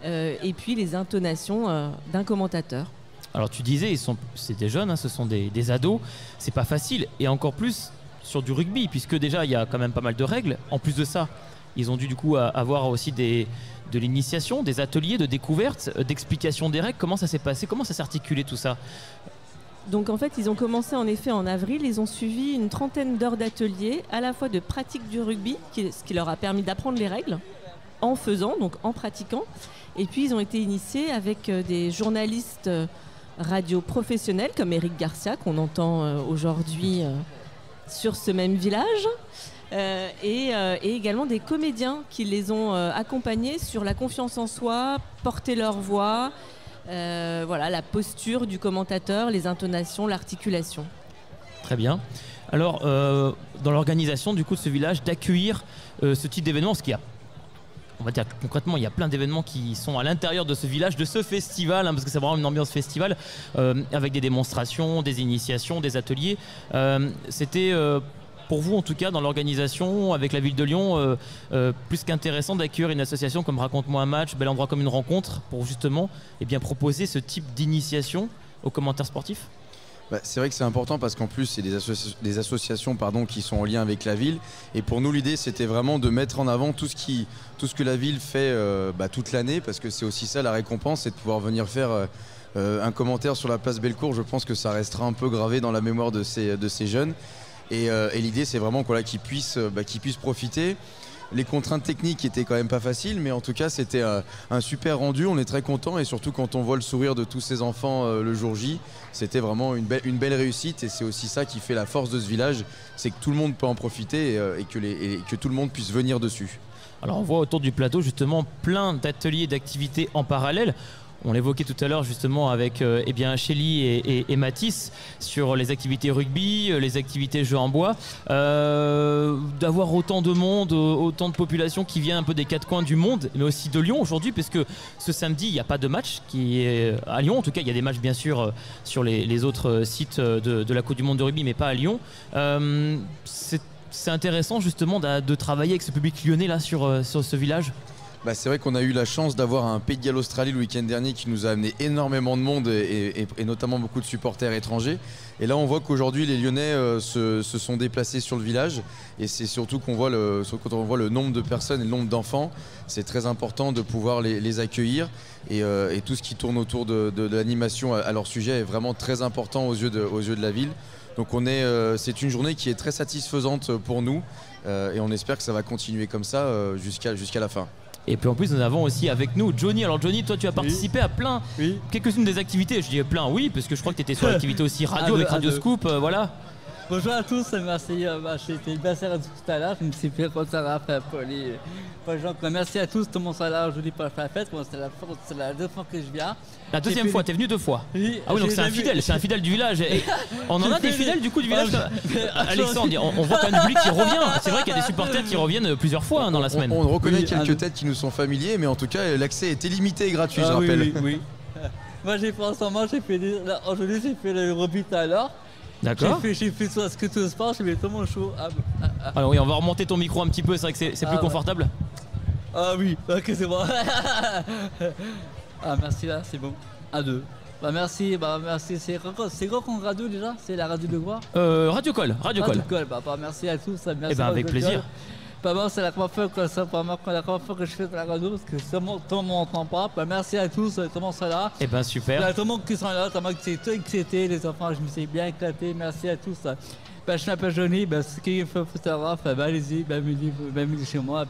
et puis les intonations d'un commentateur. Alors tu disais, c'est des jeunes, ce sont des ados, c'est pas facile, et encore plus sur du rugby, puisque déjà il y a quand même pas mal de règles. En plus de ça, ils ont dû du coup avoir aussi de l'initiation, des ateliers de découverte, d'explication des règles. Comment ça s'est passé, comment ça s'est articulé tout ça? Donc en fait, ils ont commencé en effet en avril, ils ont suivi une trentaine d'heures d'ateliers, à la fois de pratique du rugby, ce qui leur a permis d'apprendre les règles, en faisant, donc en pratiquant, et puis ils ont été initiés avec des journalistes radio professionnels comme Eric Garcia qu'on entend aujourd'hui sur ce même village et également des comédiens qui les ont accompagnés sur la confiance en soi, porter leur voix, la posture du commentateur, les intonations, l'articulation. Très bien. Alors dans l'organisation du coup de ce village d'accueillir ce type d'événement, parce qu'il y a, on va dire concrètement, il y a plein d'événements qui sont à l'intérieur de ce village, de ce festival, parce que c'est vraiment une ambiance festival, avec des démonstrations, des initiations, des ateliers. C'était pour vous, en tout cas, dans l'organisation, avec la ville de Lyon, plus qu'intéressant d'accueillir une association comme Raconte-moi un match, Bel endroit comme une rencontre, pour justement proposer ce type d'initiation aux commentaires sportifs? C'est vrai que c'est important parce qu'en plus c'est des associations qui sont en lien avec la ville, et pour nous l'idée c'était vraiment de mettre en avant tout ce que la ville fait toute l'année, parce que c'est aussi ça la récompense, c'est de pouvoir venir faire un commentaire sur la place Bellecour. Je pense que ça restera un peu gravé dans la mémoire de ces jeunes, et l'idée c'est vraiment qu'ils puissent profiter. Les contraintes techniques étaient quand même pas faciles, mais en tout cas c'était un super rendu, on est très content, et surtout quand on voit le sourire de tous ces enfants le jour J, c'était vraiment une belle réussite, et c'est aussi ça qui fait la force de ce village, c'est que tout le monde peut en profiter et que tout le monde puisse venir dessus. Alors on voit autour du plateau justement plein d'ateliers, d'activités en parallèle. On l'évoquait tout à l'heure justement avec Chélie et Mathis sur les activités rugby, les activités jeux en bois. D'avoir autant de monde, autant de population qui vient un peu des 4 coins du monde, mais aussi de Lyon aujourd'hui, parce que ce samedi, il n'y a pas de match qui est à Lyon. En tout cas, il y a des matchs bien sûr sur les autres sites de la Coupe du Monde de rugby, mais pas à Lyon. C'est intéressant justement de travailler avec ce public lyonnais là sur ce village. C'est vrai qu'on a eu la chance d'avoir un Pays de Galles Australie le week-end dernier qui nous a amené énormément de monde et notamment beaucoup de supporters étrangers. Et là on voit qu'aujourd'hui les Lyonnais se sont déplacés sur le village et c'est surtout quand on voit le nombre de personnes et le nombre d'enfants, c'est très important de pouvoir les accueillir et tout ce qui tourne autour de l'animation à leur sujet est vraiment très important aux yeux de la ville. Donc c'est une journée qui est très satisfaisante pour nous et on espère que ça va continuer comme ça jusqu'à la fin. Et puis en plus nous avons aussi avec nous Johnny. Alors Johnny, toi tu as participé à quelques-unes des activités. Je dis plein, oui, parce que je crois que tu étais sur l'activité aussi radio avec Radio Scoop, voilà. Bonjour à tous, merci. J'étais bien serré tout à l'heure, je me suis fait content pour les gens. Merci à tous, tout le monde soit là aujourd'hui pour faire la fête. Moi, c'est la deuxième fois que je viens. La deuxième fois, t'es venu 2 fois. Oui. Ah oui, donc c'est un fidèle du village. Et on en a des fidèles du coup du village. Alexandre, on voit quand même du public qui revient. C'est vrai qu'il y a des supporters qui reviennent plusieurs fois dans la semaine. On reconnaît quelques têtes qui nous sont familiers, mais en tout cas l'accès était limité et gratuit, je rappelle. Oui. Moi j'ai fait en ce moment, aujourd'hui j'ai fait le rugby tout à l'heure. D'accord. J'ai fait ce que tout sport, j'ai mis tout mon chaud. Alors oui, on va remonter ton micro un petit peu, c'est vrai que c'est plus confortable. Ah oui, ok c'est bon. Merci là, c'est bon. À 2. Merci. C'est quoi qu'on radio déjà? C'est la radio de quoi? Radio Call. Merci à tous. Merci avec plaisir. C'est la première fois que je fais de la radio parce que tout le monde n'entend pas. Merci à tous, tout le monde est là. Super. Tout le monde qui sont là, tout le monde qui s'est excité, les enfants, je me suis bien éclaté. Merci à tous. Je m'appelle Johnny, ce qui est photographe, allez-y, venez chez moi.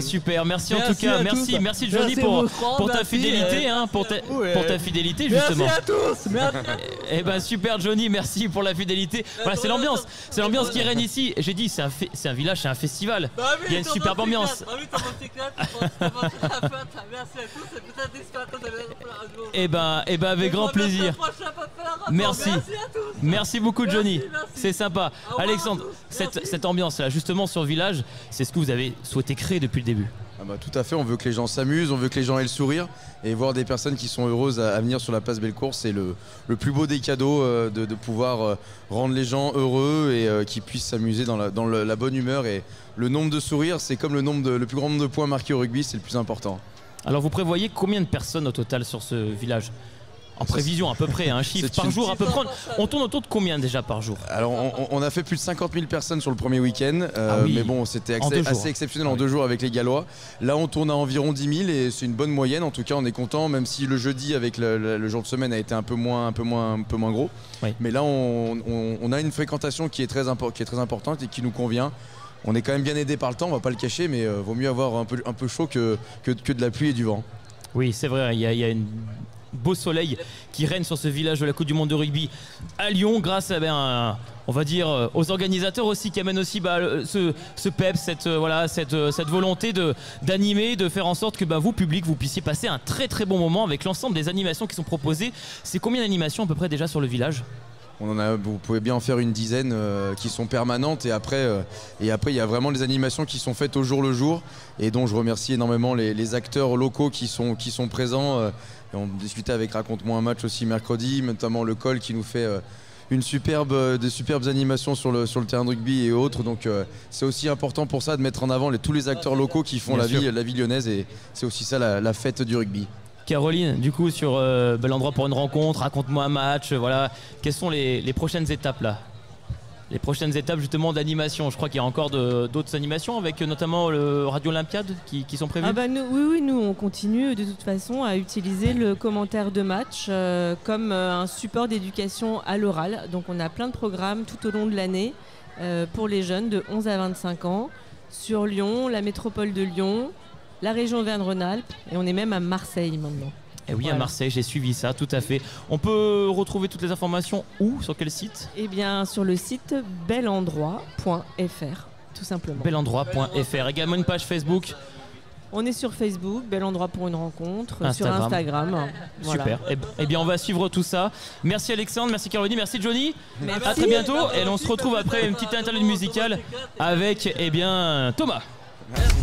Super, merci en tout cas, merci Johnny pour ta fidélité, pour ta fidélité justement. Merci à tous. Super Johnny, merci pour la fidélité. Voilà, c'est l'ambiance qui règne ici. J'ai dit, c'est un village, c'est un festival. Il y a une superbe ambiance. Avec grand plaisir. Merci beaucoup Johnny, c'est sympa. Alexandre, cette ambiance-là, justement sur le village, c'est ce que vous avez souhaité créer depuis le début. Tout à fait, on veut que les gens s'amusent, on veut que les gens aient le sourire et voir des personnes qui sont heureuses à venir sur la place Bellecour, c'est le plus beau des cadeaux de pouvoir rendre les gens heureux et qu'ils puissent s'amuser dans la bonne humeur. Et le nombre de sourires, c'est comme le plus grand nombre de points marqués au rugby, c'est le plus important. Alors vous prévoyez combien de personnes au total sur ce village ? En prévision à peu près, un chiffre par jour à peu près. On tourne autour de combien déjà par jour? Alors on a fait plus de 50 000 personnes sur le premier week-end, mais bon c'était assez exceptionnel en 2 jours avec les Gallois. Là on tourne à environ 10 000 et c'est une bonne moyenne, en tout cas on est content, même si le jeudi avec le jour de semaine a été un peu moins gros. Oui. Mais là on a une fréquentation qui est très importante et qui nous convient. On est quand même bien aidé par le temps, on va pas le cacher, mais vaut mieux avoir un peu chaud que de la pluie et du vent. Oui c'est vrai, il y a une beau soleil qui règne sur ce village de la Coupe du Monde de rugby à Lyon grâce à on va dire aux organisateurs aussi qui amènent aussi ce pep, cette volonté d'animer, de faire en sorte que vous public vous puissiez passer un très très bon moment avec l'ensemble des animations qui sont proposées. C'est combien d'animations à peu près déjà sur le village? Vous pouvez bien en faire une dizaine qui sont permanentes et après il y a vraiment les animations qui sont faites au jour le jour et dont je remercie énormément les acteurs locaux qui sont présents. Et on discutait avec Raconte-moi un match aussi mercredi, notamment le Col qui nous fait des superbes animations sur le terrain de rugby et autres. Donc c'est aussi important pour ça de mettre en avant tous les acteurs locaux qui font la vie lyonnaise et c'est aussi ça la fête du rugby. Caroline, du coup sur Bel endroit pour une rencontre, Raconte-moi un match, voilà. Quelles sont les prochaines étapes là? Les prochaines étapes justement d'animation, je crois qu'il y a encore d'autres animations avec notamment le Radio Olympiade qui sont prévues. Nous on continue de toute façon à utiliser le commentaire de match comme un support d'éducation à l'oral. Donc on a plein de programmes tout au long de l'année pour les jeunes de 11 à 25 ans sur Lyon, la métropole de Lyon, la région Auvergne-Rhône-Alpes et on est même à Marseille maintenant. Et oui, voilà. À Marseille, j'ai suivi ça, tout à fait. On peut retrouver toutes les informations où? Sur quel site? Eh bien, sur le site belendroit.fr, tout simplement. Belendroit.fr. Également une page Facebook. On est sur Facebook, Bel endroit pour une rencontre, sur Instagram. Voilà. Super. Eh bien, on va suivre tout ça. Merci Alexandre, merci Caroline, merci Johnny. Merci. À très bientôt. Et on se retrouve après une petite interlude musicale avec Thomas. Merci.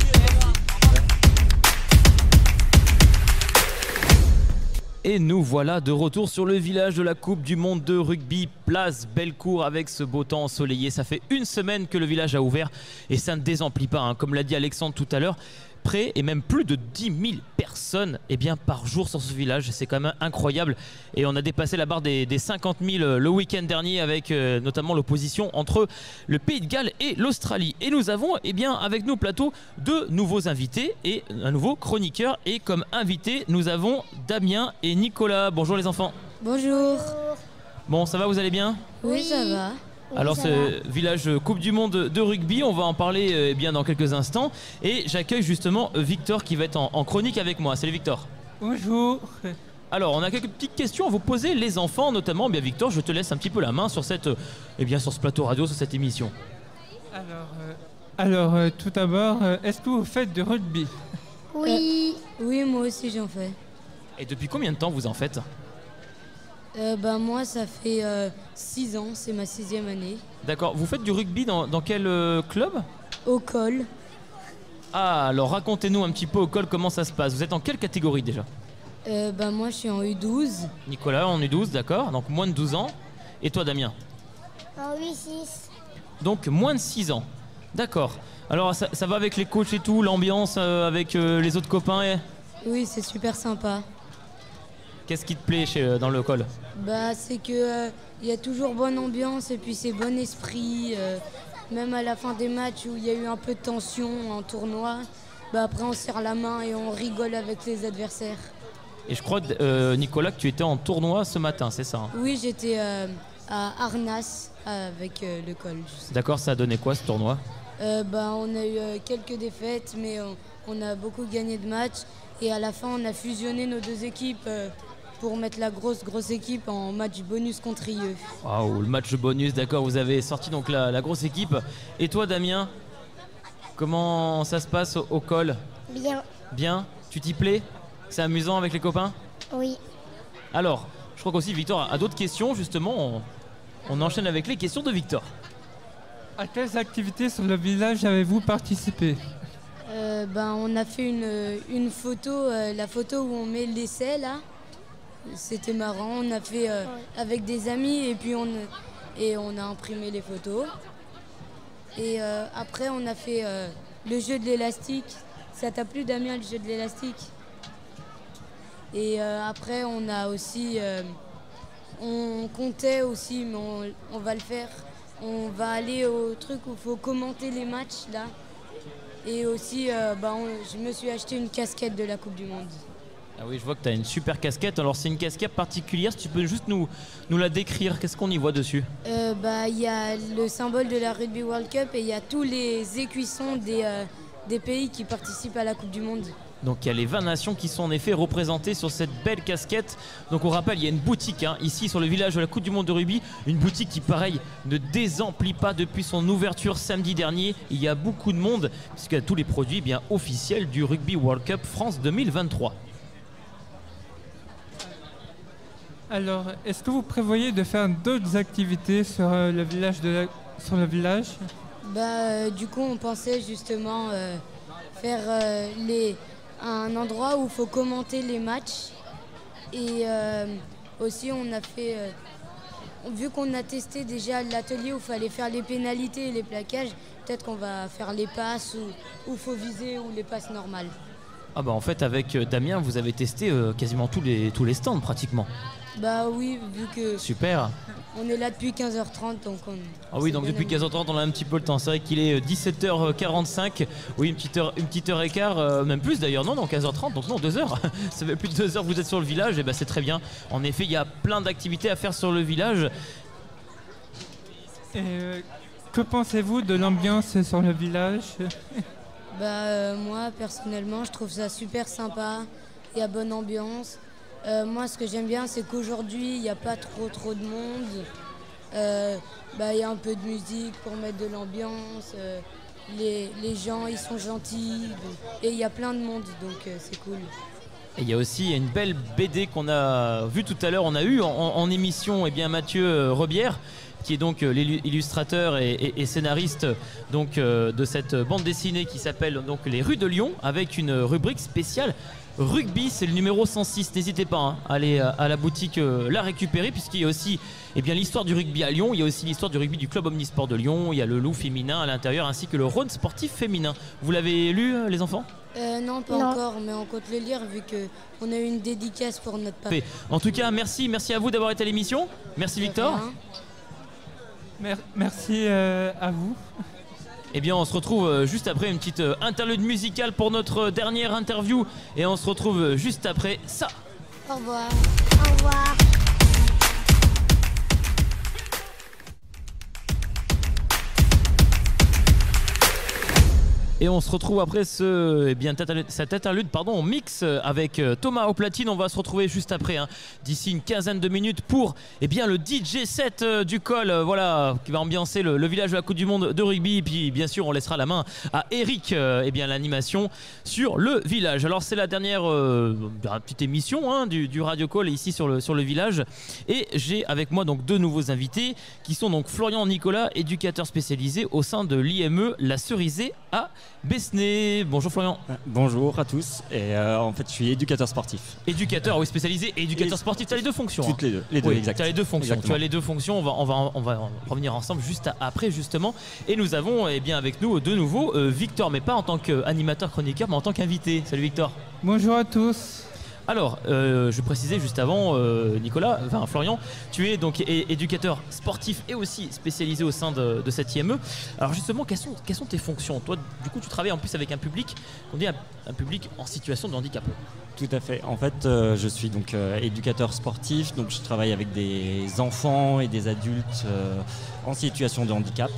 Et nous voilà de retour sur le village de la Coupe du Monde de rugby, place Bellecour avec ce beau temps ensoleillé. Ça fait une semaine que le village a ouvert et ça ne désemplit pas, comme l'a dit Alexandre tout à l'heure. près et même plus de 10 000 personnes par jour sur ce village. C'est quand même incroyable. Et on a dépassé la barre des 50 000 le week-end dernier avec notamment l'opposition entre le Pays de Galles et l'Australie. Et nous avons avec nous au plateau 2 nouveaux invités et un nouveau chroniqueur. Et comme invité, nous avons Damien et Nicolas. Bonjour les enfants. Bonjour. Bon, ça va, vous allez bien? Oui, ça va. Alors ce village Coupe du Monde de rugby, on va en parler dans quelques instants. Et j'accueille justement Victor qui va être en chronique avec moi. Salut Victor. Bonjour. Alors on a quelques petites questions à vous poser les enfants, notamment Victor, je te laisse un petit peu la main sur sur ce plateau radio, sur cette émission. Alors tout d'abord, est-ce que vous faites du rugby? Oui. Oui, moi aussi j'en fais. Et depuis combien de temps vous en faites? Moi ça fait 6 ans, c'est ma 6e année. D'accord, vous faites du rugby dans quel club? Au col. Ah, alors racontez-nous un petit peu au col comment ça se passe. Vous êtes en quelle catégorie déjà? Moi je suis en U12. Nicolas en U12, d'accord, donc moins de 12 ans. Et toi Damien? En U6. Donc moins de 6 ans, d'accord. Alors ça va avec les coachs et tout, l'ambiance avec les autres copains Oui, c'est super sympa. Qu'est-ce qui te plaît dans le col? C'est que y a toujours bonne ambiance et puis c'est bon esprit. Même à la fin des matchs où il y a eu un peu de tension en tournoi, après on serre la main et on rigole avec les adversaires. Et je crois, Nicolas, que tu étais en tournoi ce matin, c'est ça hein? Oui, j'étais à Arnas avec le col. D'accord, ça a donné quoi ce tournoi? On a eu quelques défaites, mais on a beaucoup gagné de matchs. Et à la fin, on a fusionné nos 2 équipes pour mettre la grosse équipe en match bonus contre IE. Waouh, le match bonus, d'accord, vous avez sorti donc la grosse équipe. Et toi Damien, comment ça se passe au col? Bien. Bien? Tu t'y plais? C'est amusant avec les copains? Oui. Alors, je crois qu'aussi Victor a d'autres questions, justement, on enchaîne avec les questions de Victor. À quelles activités sur le village avez-vous participé? On a fait une photo, la photo où on met l'essai là. C'était marrant, on a fait avec des amis et puis on a imprimé les photos. Et après on a fait le jeu de l'élastique. Ça t'a plu Damien, le jeu de l'élastique? Et après on a aussi, on comptait aussi, mais on va le faire. On va aller au truc où il faut commenter les matchs là. Et aussi je me suis acheté une casquette de la Coupe du Monde. Ah oui, je vois que tu as une super casquette. Alors c'est une casquette particulière, si tu peux juste nous la décrire, qu'est-ce qu'on y voit dessus? Y a le symbole de la Rugby World Cup et il y a tous les écuissons des pays qui participent à la Coupe du Monde. Donc il y a les 20 nations qui sont en effet représentées sur cette belle casquette. Donc on rappelle, il y a une boutique ici sur le village de la Coupe du Monde de rugby. Une boutique qui pareil ne désemplit pas depuis son ouverture samedi dernier. Il y a beaucoup de monde puisqu'il y a tous les produits officiels du Rugby World Cup France 2023. Alors, est-ce que vous prévoyez de faire d'autres activités sur le village Du coup, on pensait justement faire un endroit où il faut commenter les matchs. Et aussi, on a fait, vu qu'on a testé déjà l'atelier où il fallait faire les pénalités et les plaquages, peut-être qu'on va faire les passes où il faut viser ou les passes normales. Ah en fait, avec Damien, vous avez testé quasiment tous les stands pratiquement. Oui, vu que super. On est là depuis 15h30, donc Ah oui, donc depuis 15h30, on a un petit peu le temps. C'est vrai qu'il est 17h45. Oui, une petite heure et quart, même plus d'ailleurs. Non, 15h30, donc non, 2 heures. Ça fait plus de 2 heures que vous êtes sur le village, et c'est très bien. En effet, il y a plein d'activités à faire sur le village. Et que pensez-vous de l'ambiance sur le village? Moi, personnellement, je trouve ça super sympa. Il y a bonne ambiance. Moi, ce que j'aime bien, c'est qu'aujourd'hui, il n'y a pas trop de monde. Il y a un peu de musique pour mettre de l'ambiance. Les gens, ils sont gentils. Et il y a plein de monde, donc c'est cool. Et il y a aussi une belle BD qu'on a vue tout à l'heure. On a eu en émission Mathieu Rebière, qui est donc l'illustrateur et scénariste de cette bande dessinée qui s'appelle donc Les Rues de Lyon, avec une rubrique spéciale rugby. C'est le numéro 106, n'hésitez pas à aller à la boutique la récupérer, puisqu'il y a aussi l'histoire du rugby à Lyon, il y a aussi l'histoire du rugby du club omnisport de Lyon, il y a le loup féminin à l'intérieur ainsi que le Rhône sportif féminin. Vous l'avez lu les enfants? Non, pas encore, mais on compte le lire vu qu'on a eu une dédicace pour notre papa. En tout cas, merci à vous d'avoir été à l'émission. Merci Victor. Merci à vous. Eh bien, on se retrouve juste après une petite interlude musicale pour notre dernière interview. Et on se retrouve juste après ça. Au revoir. Au revoir. Et on se retrouve après cette interlude mix avec Thomas au platine. On va se retrouver juste après, d'ici une quinzaine de minutes pour le DJ set du col, qui va ambiancer le village de la Coupe du Monde de rugby. Et puis bien sûr, on laissera la main à Eric, l'animation sur le village. Alors c'est la dernière petite émission du Radio Call ici sur le village. Et j'ai avec moi donc 2 nouveaux invités qui sont donc Florian Nicolas, éducateur spécialisé au sein de l'IME La Cerisée à Besné. Bonjour Florian. Bonjour à tous. Et en fait, je suis éducateur sportif. Éducateur, oui, spécialisé et éducateur sportif. Tu as les 2 fonctions. Toutes les deux, exact. Tu as les 2 fonctions. Exactement. Tu as les 2 fonctions. On va revenir ensemble juste après, justement. Et nous avons avec nous de nouveau Victor, mais pas en tant qu'animateur chroniqueur, mais en tant qu'invité. Salut Victor. Bonjour à tous. Alors, je précisais juste avant, Florian, tu es donc éducateur sportif et aussi spécialisé au sein de cette IME. Alors justement, quelles sont tes fonctions? Toi, du coup, tu travailles en plus avec un public, on dit un public en situation de handicap. Tout à fait. En fait, je suis donc éducateur sportif, donc je travaille avec des enfants et des adultes en situation de handicap.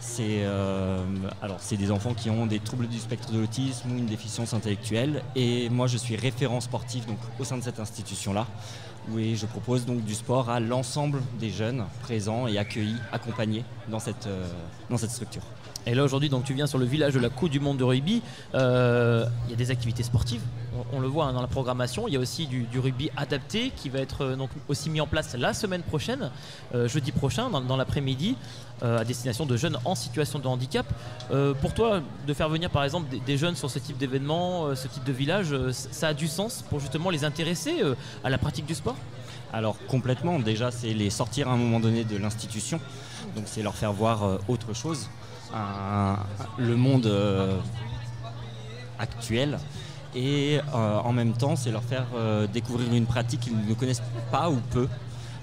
C'est des enfants qui ont des troubles du spectre de l'autisme ou une déficience intellectuelle. Et moi, je suis référent sportif donc, au sein de cette institution-là, où je propose donc du sport à l'ensemble des jeunes présents et accueillis, accompagnés dans cette structure. Et là aujourd'hui, donc tu viens sur le village de la Coupe du Monde de rugby. Il y a des activités sportives, on le voit dans la programmation. Il y a aussi du rugby adapté qui va être donc aussi mis en place la semaine prochaine, jeudi prochain, dans l'après-midi, à destination de jeunes en situation de handicap. Pour toi, de faire venir par exemple des jeunes sur ce type d'événement, ce type de village, ça a du sens pour justement les intéresser à la pratique du sport? Alors complètement, déjà c'est les sortir à un moment donné de l'institution, donc c'est leur faire voir autre chose. Le monde actuel et en même temps c'est leur faire découvrir une pratique qu'ils ne connaissent pas ou peu,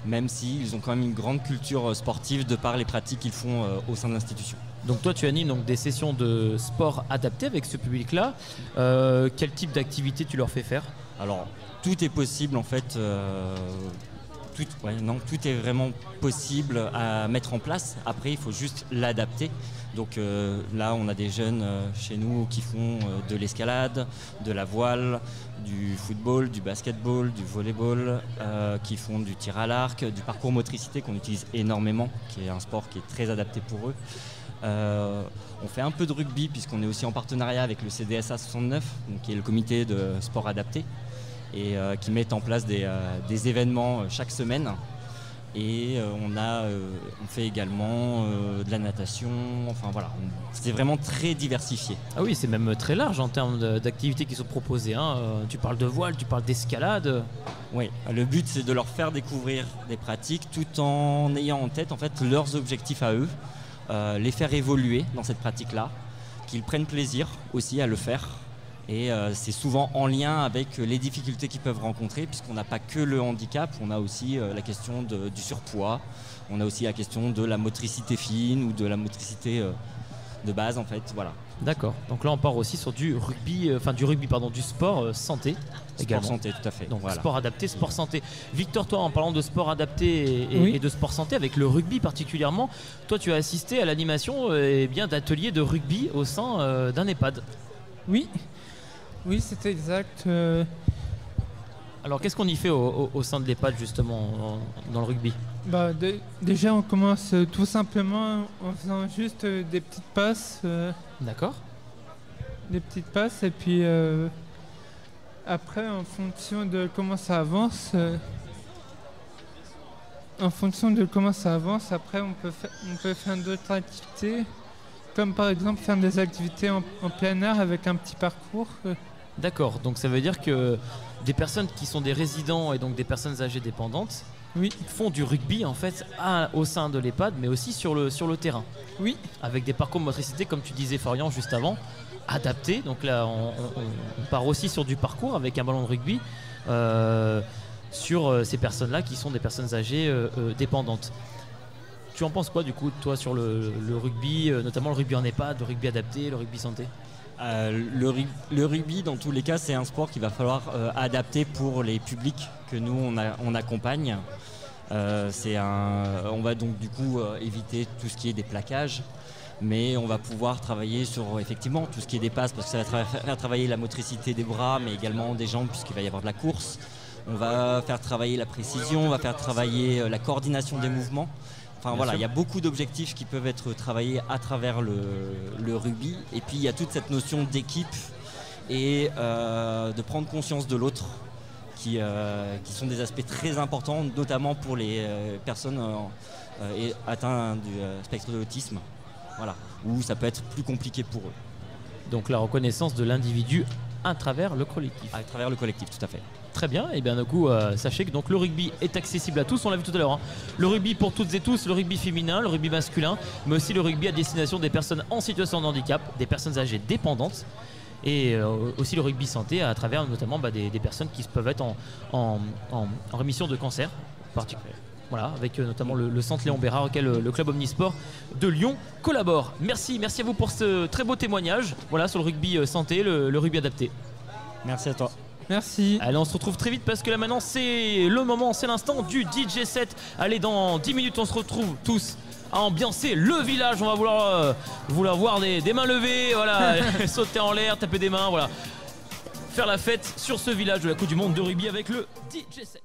même s'ils ont quand même une grande culture sportive de par les pratiques qu'ils font au sein de l'institution. Donc toi tu animes donc des sessions de sport adapté avec ce public-là. Quel type d'activité tu leur fais faire? Alors tout est possible en fait. Tout est vraiment possible à mettre en place. Après, il faut juste l'adapter. Donc là, on a des jeunes chez nous qui font de l'escalade, de la voile, du football, du basketball, du volleyball, qui font du tir à l'arc, du parcours motricité qu'on utilise énormément, qui est un sport qui est très adapté pour eux. On fait un peu de rugby puisqu'on est aussi en partenariat avec le CDSA 69, donc qui est le comité de sport adapté, et qui mettent en place des événements chaque semaine. Et on fait également de la natation, enfin voilà, c'est vraiment très diversifié. Ah oui, c'est même très large en termes d'activités qui sont proposées, hein. Tu parles de voile, tu parles d'escalade. Oui, le but c'est de leur faire découvrir des pratiques tout en ayant en tête en fait leurs objectifs à eux, les faire évoluer dans cette pratique-là, qu'ils prennent plaisir aussi à le faire. Et c'est souvent en lien avec les difficultés qu'ils peuvent rencontrer, puisqu'on n'a pas que le handicap, on a aussi la question du surpoids, on a aussi la question de la motricité fine ou de la motricité de base en fait, voilà. D'accord, donc là on part aussi sur du sport santé également. Sport santé, tout à fait. Donc voilà. Sport adapté, sport santé. Victor, toi en parlant de sport adapté et de sport santé, avec le rugby particulièrement, toi tu as assisté à l'animation d'ateliers de rugby au sein d'un EHPAD. Oui, c'est exact. Alors, qu'est-ce qu'on y fait au sein de l'EHPAD, justement, dans le rugby? Déjà, on commence tout simplement en faisant juste des petites passes. D'accord. Des petites passes, et puis après, en fonction de comment ça avance, après, on peut faire d'autres activités, comme par exemple faire des activités en plein air avec un petit parcours. D'accord, donc ça veut dire que des personnes qui sont des résidents et donc des personnes âgées dépendantes font du rugby en fait au sein de l'EHPAD, mais aussi sur le terrain. Oui. Avec des parcours de motricité, comme tu disais Florian juste avant, adapté. Donc là, on part aussi sur du parcours avec un ballon de rugby sur ces personnes-là qui sont des personnes âgées dépendantes. Tu en penses quoi du coup, toi, sur le rugby, notamment le rugby en EHPAD, le rugby adapté, le rugby santé? Le rugby, dans tous les cas, c'est un sport qu'il va falloir adapter pour les publics que nous on accompagne. On va donc du coup éviter tout ce qui est des plaquages, mais on va pouvoir travailler sur effectivement tout ce qui est des passes, parce que ça va faire travailler la motricité des bras, mais également des jambes, puisqu'il va y avoir de la course. On va faire travailler la précision, on va faire travailler la coordination des mouvements. Enfin voilà, il y a beaucoup d'objectifs qui peuvent être travaillés à travers le rugby. Et puis il y a toute cette notion d'équipe et de prendre conscience de l'autre qui sont des aspects très importants, notamment pour les personnes atteintes du spectre de l'autisme. Voilà, où ça peut être plus compliqué pour eux. Donc la reconnaissance de l'individu à travers le collectif. À travers le collectif, tout à fait. Très bien, et bien du coup, sachez que donc, le rugby est accessible à tous, on l'a vu tout à l'heure. Hein. Le rugby pour toutes et tous, le rugby féminin, le rugby masculin, mais aussi le rugby à destination des personnes en situation de handicap, des personnes âgées dépendantes, et aussi le rugby santé à travers notamment des personnes qui peuvent être en rémission de cancer particulier. Voilà, avec notamment le centre Léon Bérard auquel le club Omnisport de Lyon collabore. Merci à vous pour ce très beau témoignage sur le rugby santé, le rugby adapté. Merci à toi. Merci. Allez, on se retrouve très vite parce que là maintenant c'est le moment, c'est l'instant du DJ set. Allez, dans 10 minutes on se retrouve tous à ambiancer le village. On va vouloir voir des mains levées, sauter en l'air, taper des mains, faire la fête sur ce village de la Coupe du Monde de rugby avec le DJ set.